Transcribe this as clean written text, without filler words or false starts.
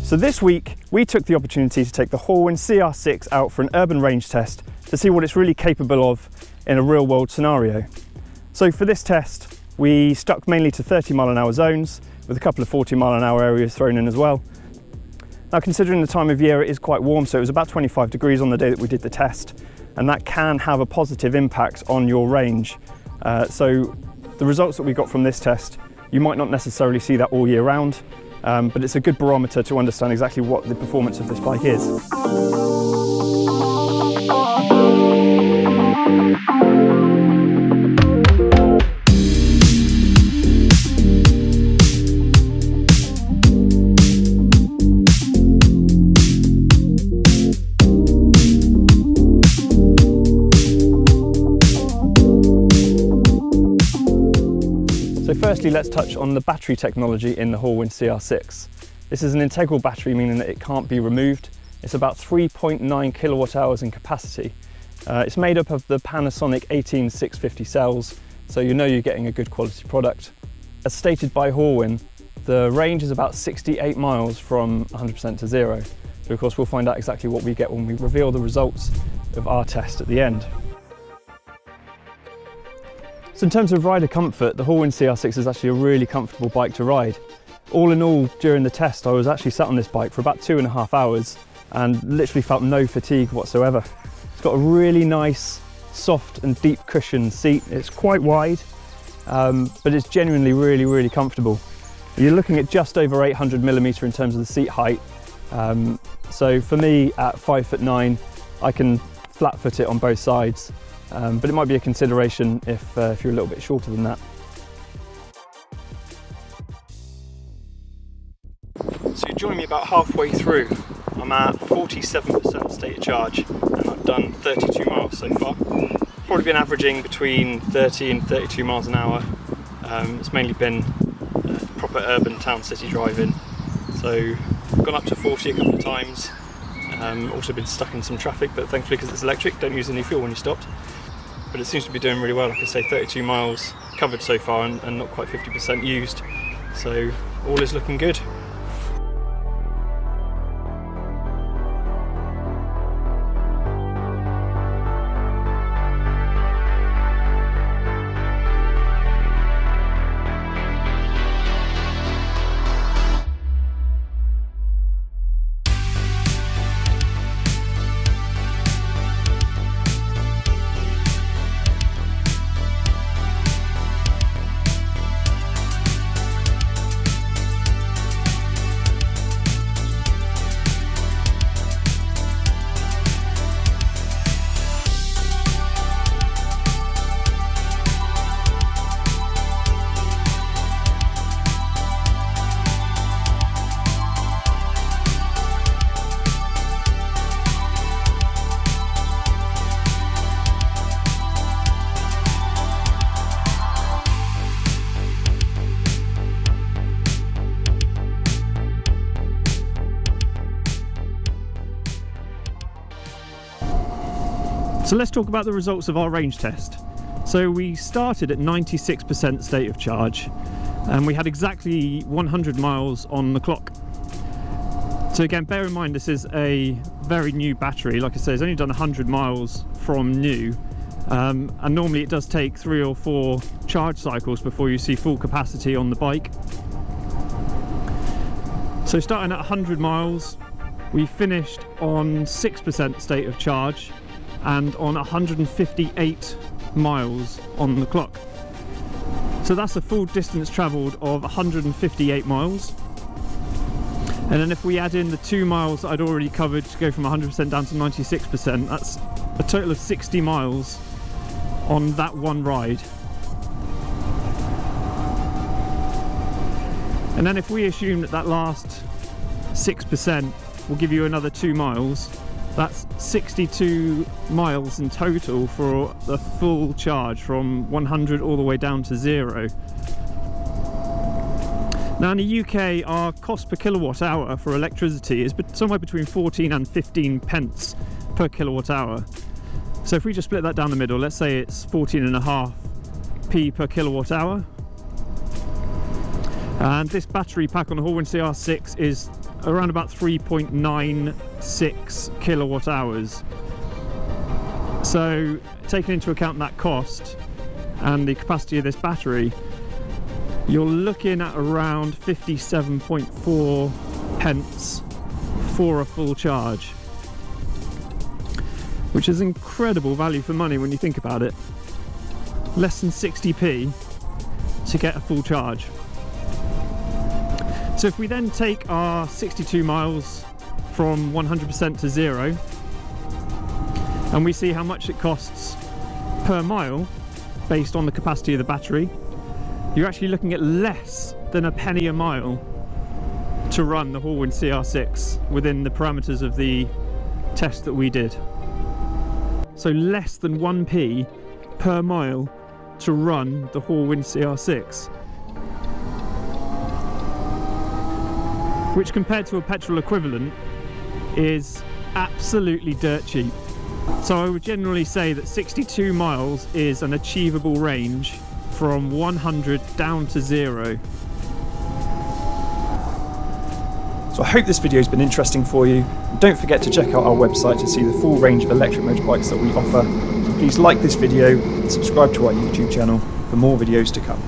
So this week, we took the opportunity to take the Horwin CR6 out for an urban range test to see what it's really capable of in a real world scenario. So for this test, we stuck mainly to 30-mile-an-hour zones with a couple of 40-mile-an-hour areas thrown in as well. Now, considering the time of year, it is quite warm, so it was about 25 degrees on the day that we did the test, and that can have a positive impact on your range. So the results that we got from this test, you might not necessarily see that all year round, but it's a good barometer to understand exactly what the performance of this bike is. So firstly, let's touch on the battery technology in the Horwin CR6. This is an integral battery, meaning that it can't be removed. It's about 3.9 kilowatt hours in capacity. It's made up of the Panasonic 18650 cells, so you know you're getting a good quality product. As stated by Horwin, the range is about 68 miles from 100% to zero. So of course we'll find out exactly what we get when we reveal the results of our test at the end. So in terms of rider comfort, the Horwin CR6 is actually a really comfortable bike to ride. All in all, during the test, I was actually sat on this bike for about 2.5 hours and literally felt no fatigue whatsoever. It's got a really nice, soft and deep cushioned seat. It's quite wide, but it's genuinely really comfortable. You're looking at just over 800mm in terms of the seat height. So for me, at 5'9", I can flat foot it on both sides. But it might be a consideration if you're a little bit shorter than that. So you're joining me about halfway through. I'm at 47% state of charge and I've done 32 miles so far. Probably been averaging between 30 and 32 miles an hour. It's mainly been proper urban town city driving. So I've gone up to 40 a couple of times. Also been stuck in some traffic, but thankfully because it's electric, don't use any fuel when you stopped. But it seems to be doing really well. Like I say, 32 miles covered so far and not quite 50% used. So all is looking good. So let's talk about the results of our range test. So we started at 96% state of charge and we had exactly 100 miles on the clock. So again, bear in mind this is a very new battery. Like I say, it's only done 100 miles from new, and normally it does take 3 or 4 charge cycles before you see full capacity on the bike. So starting at 100 miles, we finished on 6% state of charge and on 158 miles on the clock. So that's a full distance travelled of 158 miles. And then if we add in the 2 miles that I'd already covered to go from 100% down to 96%, that's a total of 60 miles on that one ride. And then if we assume that that last 6% will give you another 2 miles, that's 62 miles in total for the full charge from 100 all the way down to 0. Now in the UK, our cost per kilowatt hour for electricity is somewhere between 14 and 15 pence per kilowatt hour. So if we just split that down the middle, let's say it's 14.5p per kilowatt hour. And this battery pack on the Horwin CR6 is around about 3.96 kilowatt hours. So taking into account that cost and the capacity of this battery, you're looking at around 57.4 pence for a full charge, which is incredible value for money when you think about it. Less than 60p to get a full charge. So if we then take our 62 miles from 100% to 0, and we see how much it costs per mile based on the capacity of the battery, you're actually looking at less than a penny a mile to run the Horwin CR6 within the parameters of the test that we did. So less than 1p per mile to run the Horwin CR6. Which compared to a petrol equivalent is absolutely dirt cheap. So I would generally say that 62 miles is an achievable range from 100 down to 0. So I hope this video has been interesting for you. Don't forget to check out our website to see the full range of electric motorbikes that we offer. Please like this video and subscribe to our YouTube channel for more videos to come.